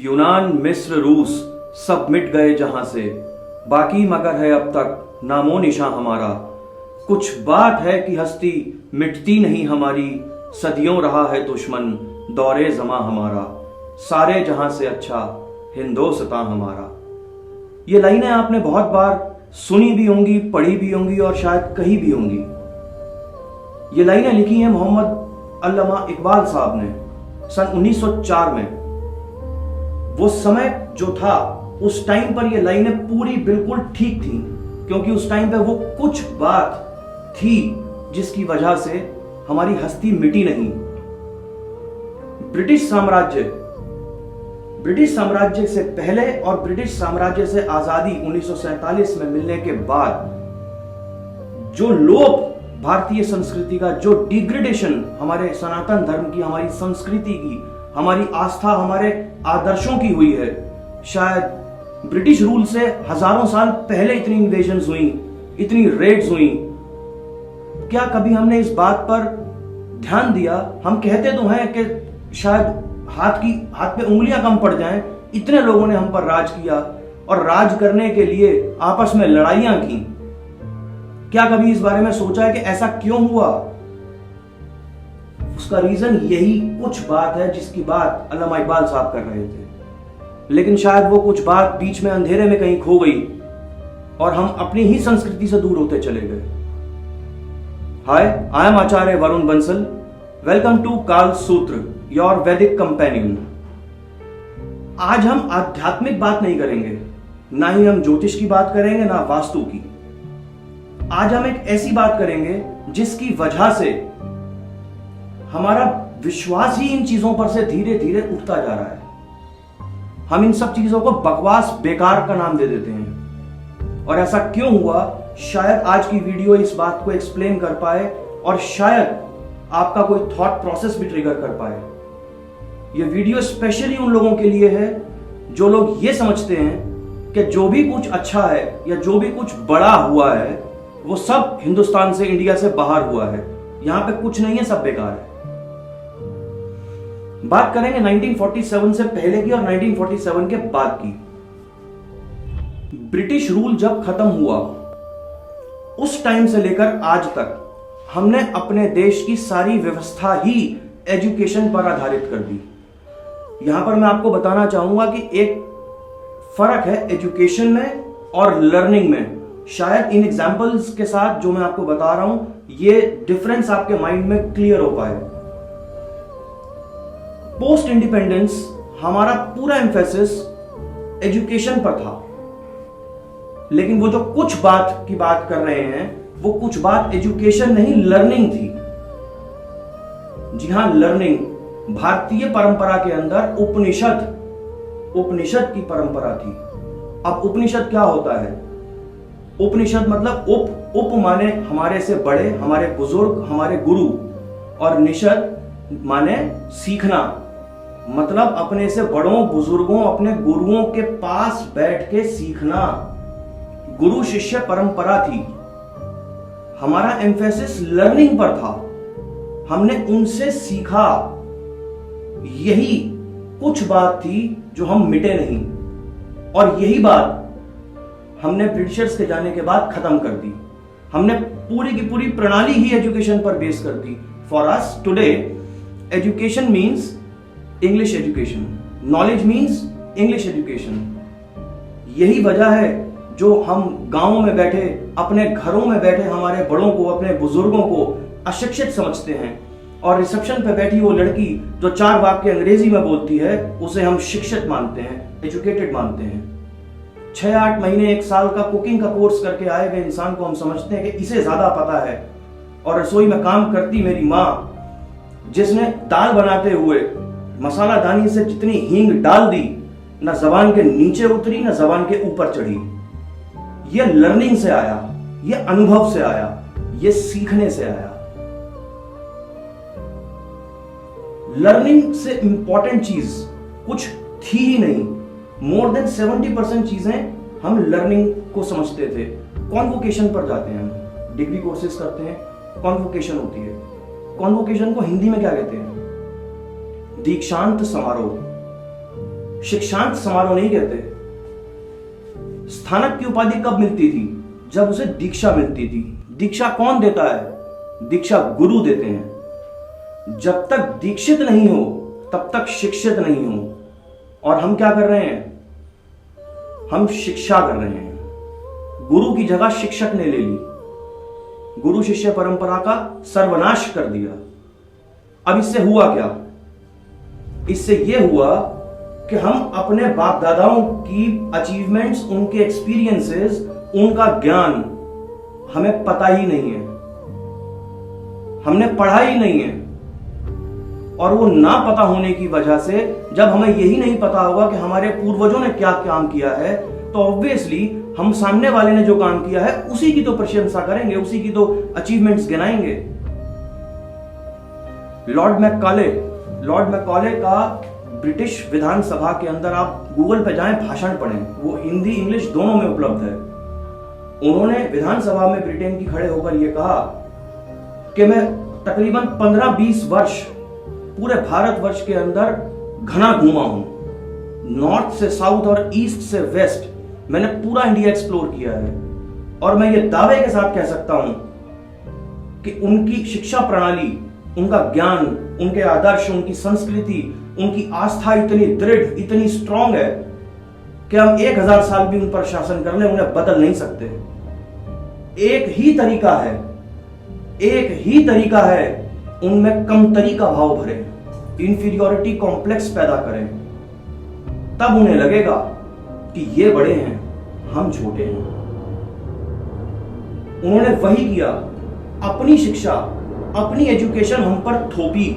यूनान, मिस्र, रूस सब मिट गए जहां से, बाकी मगर है अब तक नामो निशां हमारा। कुछ बात है कि हस्ती मिटती नहीं हमारी, सदियों रहा है दुश्मन दौरे जमा हमारा। सारे जहां से अच्छा हिंदोस्तां हमारा। ये लाइनें आपने बहुत बार सुनी भी होंगी, पढ़ी भी होंगी और शायद कही भी होंगी। ये लाइनें लिखी हैं मोहम्मद अल्लामा इकबाल साहब ने सन 1904 में। वो समय जो था उस टाइम पर ये लाइनें पूरी बिल्कुल ठीक थी, क्योंकि उस टाइम पे वो कुछ बात थी जिसकी वजह से हमारी हस्ती मिटी नहीं। ब्रिटिश साम्राज्य से पहले और ब्रिटिश साम्राज्य से आजादी 1947 में मिलने के बाद जो लोप भारतीय संस्कृति का, जो डिग्रेडेशन हमारे सनातन धर्म की, हमारी संस्कृति की, हमारी आस्था, हमारे आदर्शों की हुई है, शायद ब्रिटिश रूल से हजारों साल पहले इतनी इन्वेजन्स हुई, इतनी रेड्स हुई। क्या कभी हमने इस बात पर ध्यान दिया? हम कहते तो हैं कि शायद हाथ पे उंगलियां कम पड़ जाएं, इतने लोगों ने हम पर राज किया और राज करने के लिए आपस में लड़ाइयां की। क्या कभी इस बारे में सोचा है कि ऐसा क्यों हुआ? उसका रीजन यही कुछ बात है जिसकी बात अल्लामा इकबाल साहब कर रहे थे, लेकिन शायद वो कुछ बात बीच में अंधेरे में कहीं खो गई और हम अपनी ही संस्कृति से दूर होते चले गए। Hi, I am Acharya Varun Bansal. Welcome to Kaal Sutra, your वैदिक कंपेनियन। आज हम आध्यात्मिक बात नहीं करेंगे, ना ही हम ज्योतिष की बात करेंगे, ना वास्तु की। आज हम एक ऐसी बात करेंगे जिसकी वजह से हमारा विश्वास ही इन चीजों पर से धीरे धीरे उठता जा रहा है। हम इन सब चीजों को बकवास, बेकार का नाम दे देते हैं। और ऐसा क्यों हुआ? शायद आज की वीडियो इस बात को एक्सप्लेन कर पाए और शायद आपका कोई थॉट प्रोसेस भी ट्रिगर कर पाए। ये वीडियो स्पेशली उन लोगों के लिए है जो लोग ये समझते हैं कि जो भी कुछ अच्छा है या जो भी कुछ बड़ा हुआ है वो सब हिंदुस्तान से, इंडिया से बाहर हुआ है। यहां पे कुछ नहीं है, सब बेकार है। बात करेंगे 1947 से पहले की और 1947 के बाद की। ब्रिटिश रूल जब खत्म हुआ उस टाइम से लेकर आज तक हमने अपने देश की सारी व्यवस्था ही एजुकेशन पर आधारित कर दी। यहां पर मैं आपको बताना चाहूंगा कि एक फर्क है एजुकेशन में और लर्निंग में। शायद इन एग्जांपल्स के साथ जो मैं आपको बता रहा हूं ये डिफरेंस आपके माइंड में क्लियर हो पाए। पोस्ट इंडिपेंडेंस हमारा पूरा एम्फेसिस एजुकेशन पर था, लेकिन वो जो कुछ बात की बात कर रहे हैं वो कुछ बात एजुकेशन नहीं, लर्निंग थी। जी हां, लर्निंग। भारतीय परंपरा के अंदर उपनिषद की परंपरा थी। अब उपनिषद क्या होता है? उपनिषद मतलब उप माने हमारे से बड़े, हमारे बुजुर्ग, हमारे गुरु, और निषद माने सीखना, मतलब अपने से बड़ों, बुजुर्गों, अपने गुरुओं के पास बैठ के सीखना। गुरु शिष्य परंपरा थी। हमारा एम्फेसिस लर्निंग पर था। हमने उनसे सीखा। यही कुछ बात थी जो हम मिटे नहीं, और यही बात हमने ब्रिटिशर्स के जाने के बाद खत्म कर दी। हमने पूरी की पूरी प्रणाली ही एजुकेशन पर बेस कर दी। For us today education means English education, knowledge means English education. यही वजह है जो हम गांवों में बैठे, अपने घरों में बैठे हमारे बड़ों को, अपने बुजुर्गों को अशिक्षित समझते हैं, और रिसेप्शन पे बैठी वो लड़की जो 4 वाक्य अंग्रेजी में बोलती है उसे हम शिक्षित मानते हैं, एजुकेटेड मानते हैं। 6-8 महीने, 1 साल का कुकिंग का कोर्स करके आए हुए इंसान को हम समझते हैं कि इसे ज्यादा पता है। और रसोई में काम करती मेरी माँ, जिसने दाल बनाते हुए मसाला दानी से जितनी हींग डाल दी, ना जबान के नीचे उतरी ना जबान के ऊपर चढ़ी। ये लर्निंग से आया, ये अनुभव से आया, ये सीखने से आया। लर्निंग से इंपॉर्टेंट चीज कुछ थी ही नहीं। मोर देन 70% चीजें हम लर्निंग को समझते थे। कॉन्वोकेशन पर जाते हैं, हम डिग्री कोर्सेज करते हैं, कॉन्वोकेशन होती है। कॉन्वोकेशन को हिंदी में क्या कहते हैं? दीक्षांत समारोह। शिक्षांत समारोह नहीं कहते। स्थानक की उपाधि कब मिलती थी? जब उसे दीक्षा मिलती थी। दीक्षा कौन देता है? दीक्षा गुरु देते हैं। जब तक दीक्षित नहीं हो तब तक शिक्षित नहीं हो। और हम क्या कर रहे हैं? हम शिक्षा कर रहे हैं। गुरु की जगह शिक्षक ने ले ली। गुरु शिष्य परंपरा का सर्वनाश कर दिया। अब इससे हुआ क्या? इससे यह हुआ कि हम अपने बाप दादाओं की अचीवमेंट्स, उनके एक्सपीरियंसेस, उनका ज्ञान हमें पता ही नहीं है, हमने पढ़ा ही नहीं है। और वो ना पता होने की वजह से जब हमें यही नहीं पता होगा कि हमारे पूर्वजों ने क्या काम किया है, तो ऑब्वियसली हम सामने वाले ने जो काम किया है उसी की तो प्रशंसा करेंगे, उसी की तो अचीवमेंट्स गिनाएंगे। लॉर्ड मैकॉले का ब्रिटिश विधानसभा के अंदर, आप गूगल पे जाएं, भाषण पढ़ें, वो हिंदी इंग्लिश दोनों में उपलब्ध है। उन्होंने विधानसभा में ब्रिटेन की खड़े होकर यह कहा कि मैं तकरीबन 15-20 वर्ष पूरे भारतवर्ष के अंदर घना घूमा हूं, नॉर्थ से साउथ और ईस्ट से वेस्ट, मैंने पूरा इंडिया एक्सप्लोर किया है। और मैं ये दावे के साथ कह सकता हूं कि उनकी शिक्षा प्रणाली, उनका ज्ञान, उनके आदर्श, उनकी संस्कृति, उनकी आस्था इतनी दृढ़, इतनी स्ट्रांग है कि हम 1000 साल भी उन पर शासन कर लें, उन्हें बदल नहीं सकते। एक ही तरीका है उनमें कमतरी का भाव भरे, इंफीरियोरिटी कॉम्प्लेक्स पैदा करें, तब उन्हें लगेगा कि ये बड़े हैं, हम छोटे हैं। उन्होंने वही किया, अपनी शिक्षा, अपनी एजुकेशन हम पर थोपी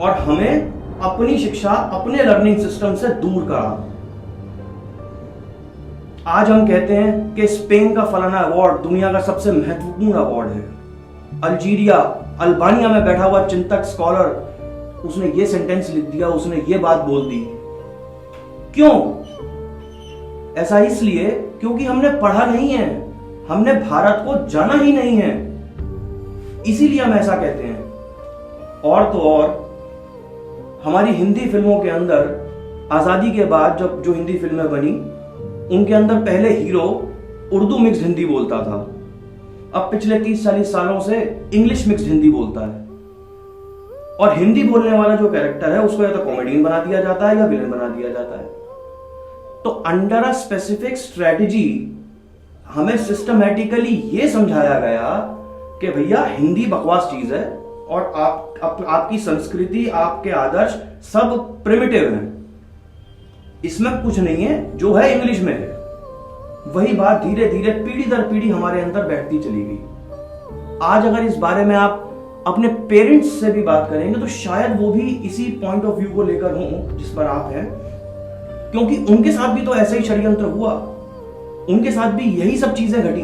और हमें अपनी शिक्षा, अपने लर्निंग सिस्टम से दूर करा। आज हम कहते हैं कि स्पेन का फलाना अवार्ड दुनिया का सबसे महत्वपूर्ण अवार्ड है। अल्बानिया में बैठा हुआ चिंतक, स्कॉलर, उसने ये सेंटेंस लिख दिया, उसने ये बात बोल दी। क्यों? ऐसा इसलिए क्योंकि हमने पढ़ा नहीं है, हमने भारत को जाना ही नहीं है, इसीलिए हम ऐसा कहते हैं। और तो और हमारी हिंदी फिल्मों के अंदर आजादी के बाद जब जो हिंदी फिल्में बनी, उनके अंदर पहले हीरो उर्दू मिक्स्ड हिंदी बोलता था, अब पिछले 30-40 सालों से इंग्लिश मिक्स्ड हिंदी बोलता है। और हिंदी बोलने वाला जो कैरेक्टर है उसको या तो कॉमेडियन बना दिया जाता है या विलेन बना दिया जाता है। तो अंडर अ स्पेसिफिक स्ट्रेटेजी हमें सिस्टमैटिकली ये समझाया गया कि भैया हिंदी बकवास चीज है और आपकी संस्कृति, आपके आदर्श सब प्रिमिटिव हैं, इसमें कुछ नहीं है, जो है इंग्लिश में है। वही बात धीरे धीरे पीढ़ी दर पीढ़ी हमारे अंदर बैठती चली गई। आज अगर इस बारे में आप अपने पेरेंट्स से भी बात करेंगे तो शायद वो भी इसी पॉइंट ऑफ व्यू को लेकर हों जिस पर आप हैं, क्योंकि उनके साथ भी तो ऐसा ही षड्यंत्र हुआ, उनके साथ भी यही सब चीजें घटी।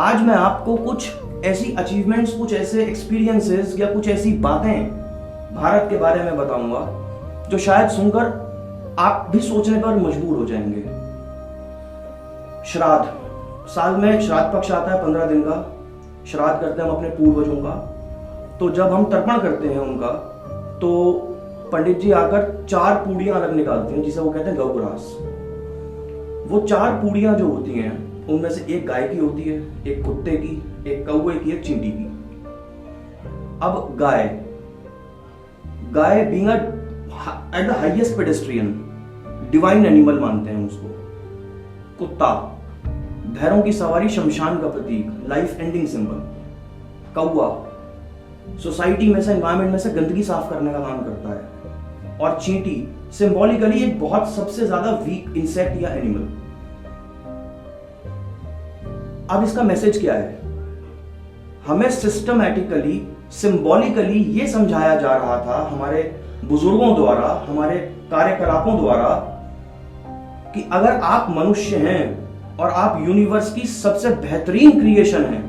आज मैं आपको कुछ ऐसी अचीवमेंट्स, कुछ ऐसे एक्सपीरियंसेस या कुछ ऐसी बातें भारत के बारे में बताऊंगा जो शायद सुनकर आप भी सोचने पर मजबूर हो जाएंगे। श्राद्ध, साल में श्राद्ध पक्ष आता है, 15 दिन का श्राद्ध करते हैं हम अपने पूर्वजों का। तो जब हम तर्पण करते हैं उनका, तो पंडित जी आकर 4 पूड़ियां अलग निकालते हैं, जिसे वो कहते हैं गौग्रास। वो 4 पूड़ियां जो होती हैं उनमें से एक गाय की होती है, एक कुत्ते की, एक कौवे की, एक चींटी की। अब गाय being at the highest pedestrian, divine animal मानते हैं उसको। कुत्ता भैरों की सवारी, शमशान का प्रतीक, लाइफ एंडिंग सिंबल। कौवा सोसाइटी में से, एनवायरमेंट में से गंदगी साफ करने का काम करता है। और चींटी सिंबॉलिकली एक बहुत सबसे ज्यादा वीक इंसेक्ट या एनिमल। अब इसका मैसेज क्या है? हमें सिस्टमैटिकली, सिंबॉलिकली ये समझाया जा रहा था हमारे बुजुर्गों द्वारा, हमारे कार्यकलापों द्वारा, कि अगर आप मनुष्य हैं और आप यूनिवर्स की सबसे बेहतरीन क्रिएशन हैं,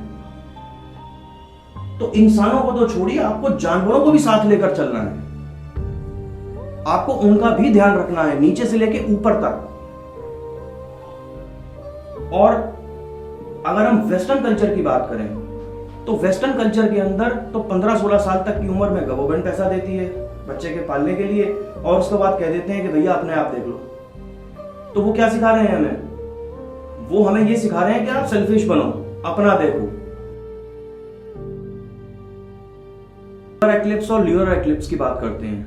तो इंसानों को तो छोड़िए, आपको जानवरों को भी साथ लेकर चलना है, आपको उनका भी ध्यान रखना है, नीचे से लेकर ऊपर तक। और अगर हम वेस्टर्न कल्चर की बात करें तो वेस्टर्न कल्चर के अंदर तो 15-16 साल तक की उम्र में गवर्नमेंट पैसा देती है, बच्चे के पालने के लिए, और उसके बाद कह देते हैं कि भैया अपने आप देख लो। तो वो क्या सिखा रहे हैं हमें? वो हमें ये सिखा रहे हैं कि आप सेल्फिश बनो, अपना देखो। एक्लिप्स और ल्यूनर एक्लिप्स की बात करते हैं।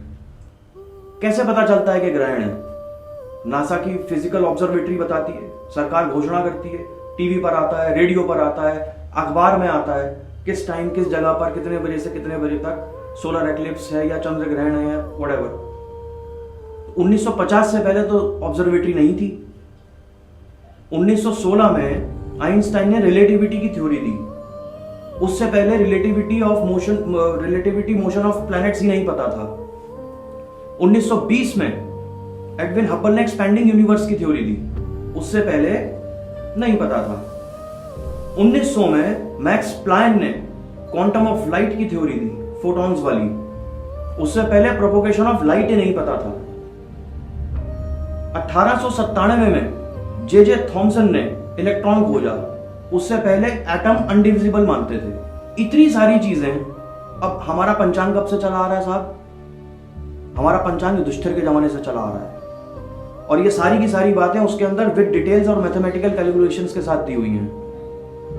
कैसे पता चलता है कि ग्रहण है? नासा की फिजिकल ऑब्जर्वेटरी बताती है, सरकार घोषणा करती है, टीवी पर आता है, रेडियो पर आता है, अखबार में आता है, किस टाइम किस जगह पर कितने बजे से कितने बजे तक सोलर एक्लिप्स है या चंद्र ग्रहण है या व्हाटएवर। 1950 से पहले तो ऑब्जर्वेटरी नहीं थी। 1916 में आइंस्टाइन ने रिलेटिविटी की थ्योरी दी। उससे पहले रिलेटिविटी मोशन ऑफ प्लैनेट्स ही नहीं पता था। 1920 में एडविन हब्बल ने एक्सपैंडिंग यूनिवर्स की थ्योरी दी, उससे पहले नहीं पता था। 1900 में मैक्स प्लैंक ने क्वांटम ऑफ लाइट की थ्योरी दी, फोटॉन्स वाली, उससे पहले प्रोपोगेशन ऑफ लाइट ही नहीं पता था। 1897 में जे थॉमसन ने इलेक्ट्रॉन खोजा, उससे पहले एटम अनडिविजिबल मानते थे। इतनी सारी चीजें। अब हमारा पंचांग कब से चला आ रहा है साहब? हमारा पंचांग युधिष्ठिर के जमाने से चला आ रहा है, और ये सारी की सारी बातें उसके अंदर विद डिटेल्स और मैथमेटिकल कैलकुलेशंस के साथ दी हुई हैं,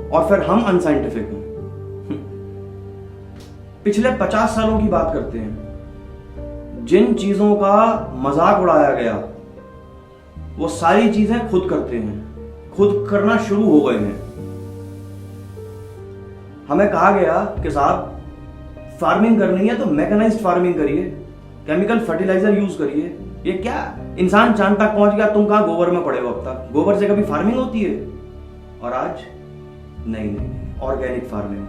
और फिर हम अनसाइंटिफिक हैं। पिछले 50 सालों की बात करते हैं। जिन चीजों का मजाक उड़ाया गया वो सारी चीजें खुद करते हैं, खुद करना शुरू हो गए हैं। हमें कहा गया कि साहब फार्मिंग करनी है तो मैकेनाइज्ड फार्मिंग करिए, केमिकल फर्टिलाइजर यूज करिए। ये क्या, इंसान चांद तक पहुंच गया, तुम कहां गोबर में पड़े हो? अब तक गोबर से कभी फार्मिंग होती है? और आज नहीं, ऑर्गेनिक फार्मिंग।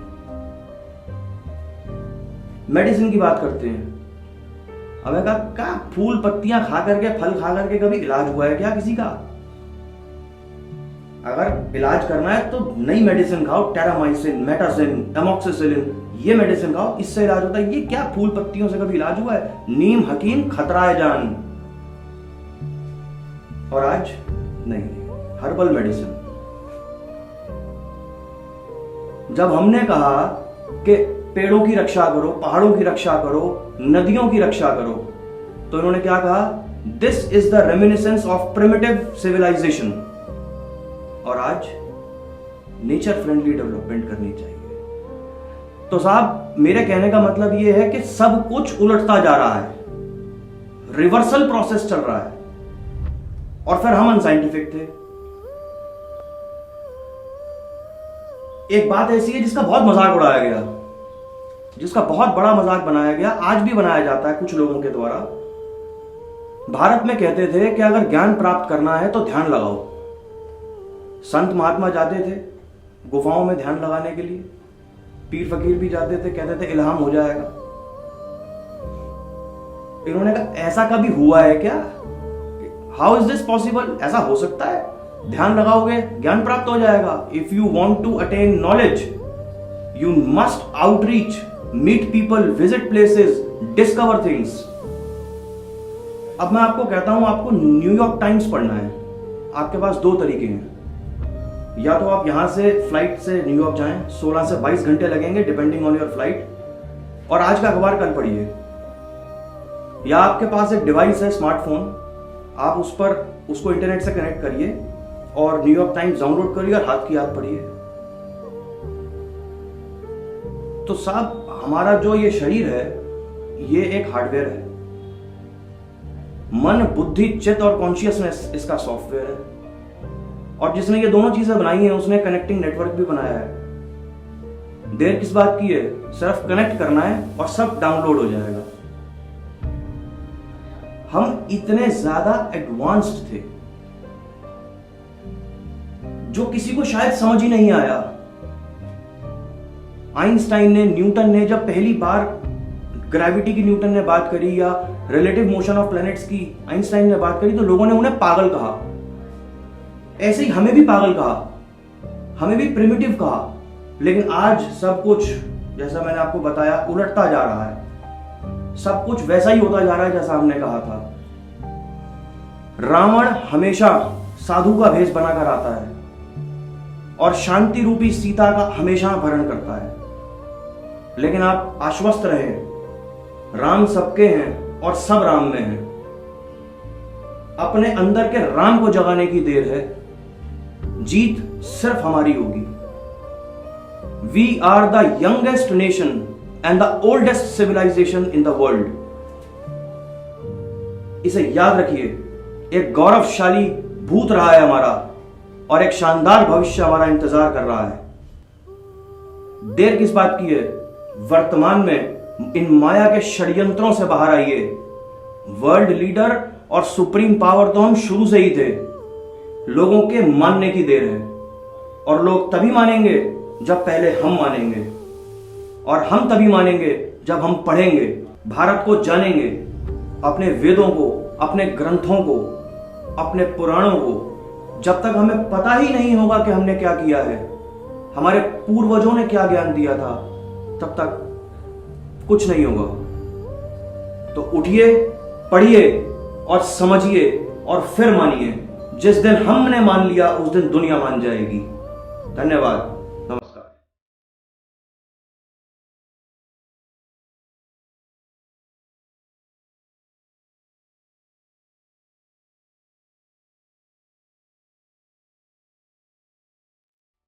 मेडिसिन की बात करते हैं। हमें कहा क्या फूल पत्तियां खा करके, फल खा करके कभी इलाज हुआ है क्या किसी का? अगर इलाज करना है तो नई मेडिसिन खाओ, टेरामाइसिन, मेटासिन, एमोक्सिसिलिन, ये मेडिसिन खाओ, इससे इलाज होता है। ये क्या फूल पत्तियों से कभी इलाज हुआ है? नीम हकीम खतराए जान। और आज नहीं, हर्बल मेडिसिन। जब हमने कहा कि पेड़ों की रक्षा करो, पहाड़ों की रक्षा करो, नदियों की रक्षा करो, तो इन्होंने क्या कहा? This is the reminiscence of primitive civilisation. और आज नेचर फ्रेंडली डेवलपमेंट करनी चाहिए। तो साहब मेरे कहने का मतलब यह है कि सब कुछ उलटता जा रहा है, रिवर्सल प्रोसेस चल रहा है, और फिर हम अनसाइंटिफिक थे। एक बात ऐसी है जिसका बहुत मजाक उड़ाया गया, जिसका बहुत बड़ा मजाक बनाया गया, आज भी बनाया जाता है कुछ लोगों के द्वारा। भारत में कहते थे कि अगर ज्ञान प्राप्त करना है तो ध्यान लगाओ। संत महात्मा जाते थे गुफाओं में ध्यान लगाने के लिए, पीर फकीर भी जाते थे, कहते थे इल्हाम हो जाएगा। इन्होंने कहा ऐसा कभी हुआ है क्या? How is this possible? ऐसा हो सकता है? ध्यान लगाओगे ज्ञान प्राप्त हो जाएगा। If you want to attain knowledge you must outreach, meet people, visit places, discover things. अब मैं आपको कहता हूं आपको न्यूयॉर्क टाइम्स पढ़ना है, आपके पास दो तरीके हैं। या तो आप यहां से फ्लाइट से न्यूयॉर्क जाएं, 16 से 22 घंटे लगेंगे डिपेंडिंग ऑन योर फ्लाइट, और आज का अखबार कल पढ़िए। या आपके पास एक डिवाइस है, स्मार्टफोन, आप उस पर उसको इंटरनेट से कनेक्ट करिए और न्यूयॉर्क टाइम्स डाउनलोड करिए और हाथ की याद पढ़िए। तो साहब हमारा जो ये शरीर है ये एक हार्डवेयर है, मन, बुद्धि, चित्त और कॉन्शियसनेस इसका सॉफ्टवेयर है, और जिसने ये दोनों चीजें बनाई हैं उसने कनेक्टिंग नेटवर्क भी बनाया है। देर किस बात की है? सिर्फ कनेक्ट करना है और सब डाउनलोड हो जाएगा। हम इतने ज्यादा एडवांस्ड थे जो किसी को शायद समझ ही नहीं आया। आइंस्टाइन ने, न्यूटन ने जब पहली बार ग्रेविटी की न्यूटन ने बात करी या रिलेटिव मोशन ऑफ प्लैनेट्स की आइंस्टाइन ने बात करी तो लोगों ने उन्हें पागल कहा। ऐसे ही हमें भी पागल कहा, हमें भी प्रिमिटिव कहा। लेकिन आज सब कुछ, जैसा मैंने आपको बताया, उलटता जा रहा है। सब कुछ वैसा ही होता जा रहा है जैसा हमने कहा था। रावण हमेशा साधु का भेष बनाकर आता है और शांति रूपी सीता का हमेशा अपहरण करता है। लेकिन आप आश्वस्त रहें, राम सबके हैं और सब राम में हैं। अपने अंदर के राम को जगाने की देर है, जीत सिर्फ हमारी होगी। We are the youngest nation and the oldest civilisation in the world. इसे याद रखिए, एक गौरवशाली भूत रहा है हमारा और एक शानदार भविष्य हमारा इंतजार कर रहा है। देर किस बात की है, वर्तमान में इन माया के षड्यंत्रों से बाहर आइए। वर्ल्ड लीडर और सुप्रीम पावर तो हम शुरू से ही थे, लोगों के मानने की देर है। और लोग तभी मानेंगे जब पहले हम मानेंगे, और हम तभी मानेंगे जब हम पढ़ेंगे, भारत को जानेंगे, अपने वेदों को, अपने ग्रंथों को, अपने पुराणों को। जब तक हमें पता ही नहीं होगा कि हमने क्या किया है, हमारे पूर्वजों ने क्या ज्ञान दिया था, तब तक कुछ नहीं होगा। तो उठिए, पढ़िए और समझिए और फिर मानिए। जिस दिन हमने मान लिया उस दिन दुनिया मान जाएगी। धन्यवाद।